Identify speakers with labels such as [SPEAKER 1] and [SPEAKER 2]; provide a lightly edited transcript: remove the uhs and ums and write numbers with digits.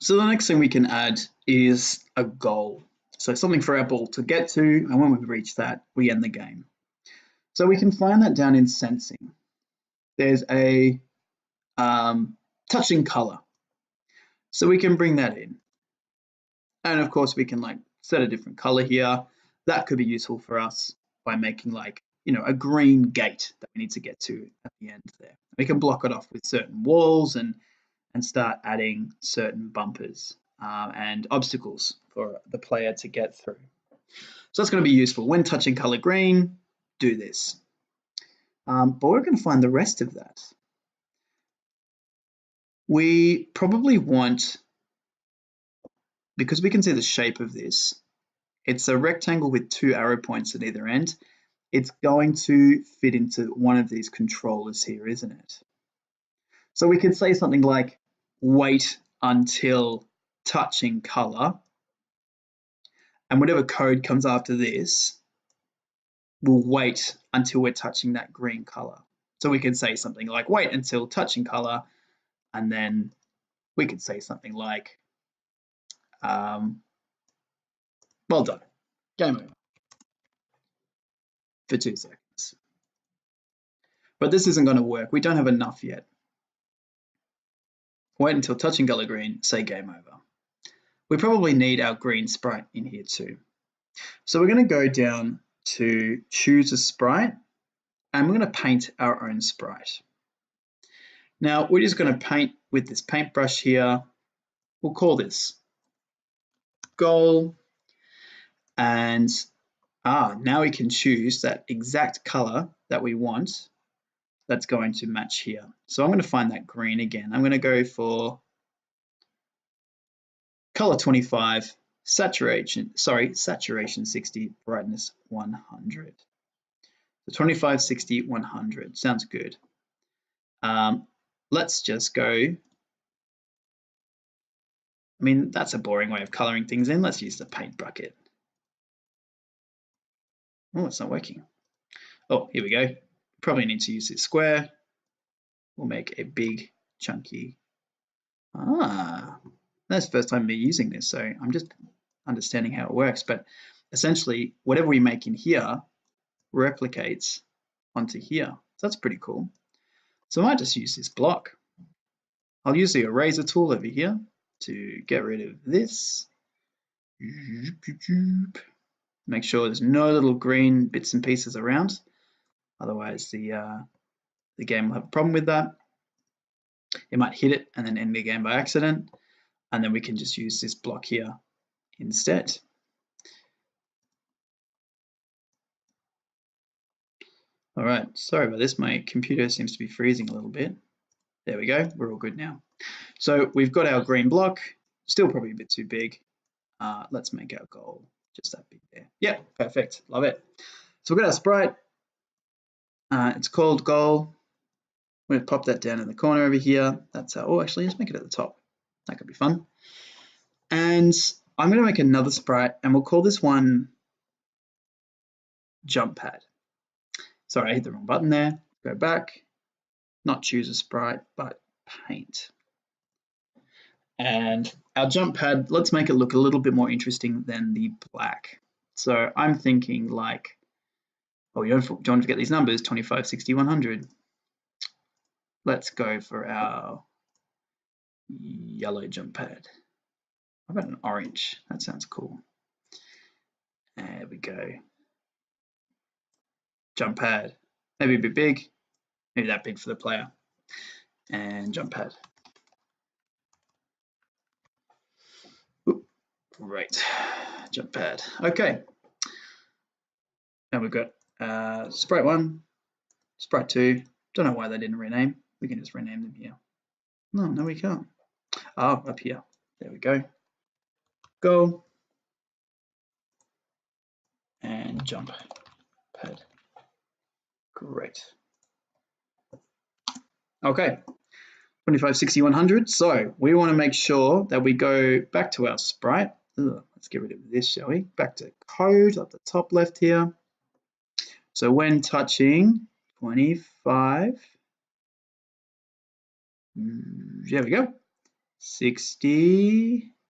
[SPEAKER 1] So the next thing we can add is a goal. So something for our ball to get to, and when we reach that, we end the game. So we can find that down in sensing. There's a touching color. So we can bring that in. And of course we can like set a different color here. That could be useful for us by making like, a green gate that we need to get to at the end there. We can block it off with certain walls and start adding certain bumpers and obstacles for the player to get through. So that's going to be useful. When touching color green, do this. But we're going to find the rest of that. We probably want, because we can see the shape of this, it's a rectangle with 2 arrow points at either end. It's going to fit into one of these controllers here, isn't it? So we could say something like wait until touching color, and whatever code comes after this will wait until we're touching that green color. So we could say something like wait until touching color, and then we could say something like well done, game over, for 2 seconds. But this isn't going to work. We don't have enough yet. Wait until touching color green, say game over. We probably need our green sprite in here too. So we're going to go down to choose a sprite, and we're going to paint our own sprite. Now we're just going to paint with this paintbrush here. We'll call this goal, and now we can choose that exact color that we want that's going to match here. So I'm going to find that green again. I'm going to go for color 25, saturation 60, brightness 100. So 25, 60, 100 sounds good. Let's just go. I mean, that's a boring way of coloring things in. Let's use the paint bucket. Oh, it's not working. Oh, here we go. Probably need to use this square. We'll make a big chunky. That's the first time me using this, so I'm just understanding how it works. But essentially, whatever we make in here replicates onto here. So that's pretty cool. So I might just use this block. I'll use the eraser tool over here to get rid of this. Make sure there's no little green bits and pieces around. Otherwise, the game will have a problem with that. It might hit it and then end the game by accident. And then we can just use this block here instead. All right, sorry about this. My computer seems to be freezing a little bit. There we go, we're all good now. So we've got our green block, still probably a bit too big. Let's make our goal just that big there. Yeah, perfect, love it. So we've got our sprite. It's called goal. We're going to pop that down in the corner over here. That's how, actually, let's make it at the top. That could be fun. And I'm going to make another sprite, and we'll call this one jump pad. Sorry, I hit the wrong button there. Go back, not choose a sprite, but paint. And our jump pad, let's make it look a little bit more interesting than the black. So I'm thinking like, oh, you don't want to forget these numbers, 25, 60, 100. Let's go for our yellow jump pad. How about an orange? That sounds cool. There we go. Jump pad, maybe a bit big, maybe that big for the player. And jump pad. Ooh, great, jump pad. Okay. Now we've got sprite 1, sprite 2. Don't know why they didn't rename. We can just rename them here. No, we can't. Oh, up here. There we go. Go. And jump pad. Great. Okay. 25, 60, 100. So we want to make sure that we go back to our sprite. Let's get rid of this, shall we? Back to code up the top left here. So when touching 25, there we go, 60,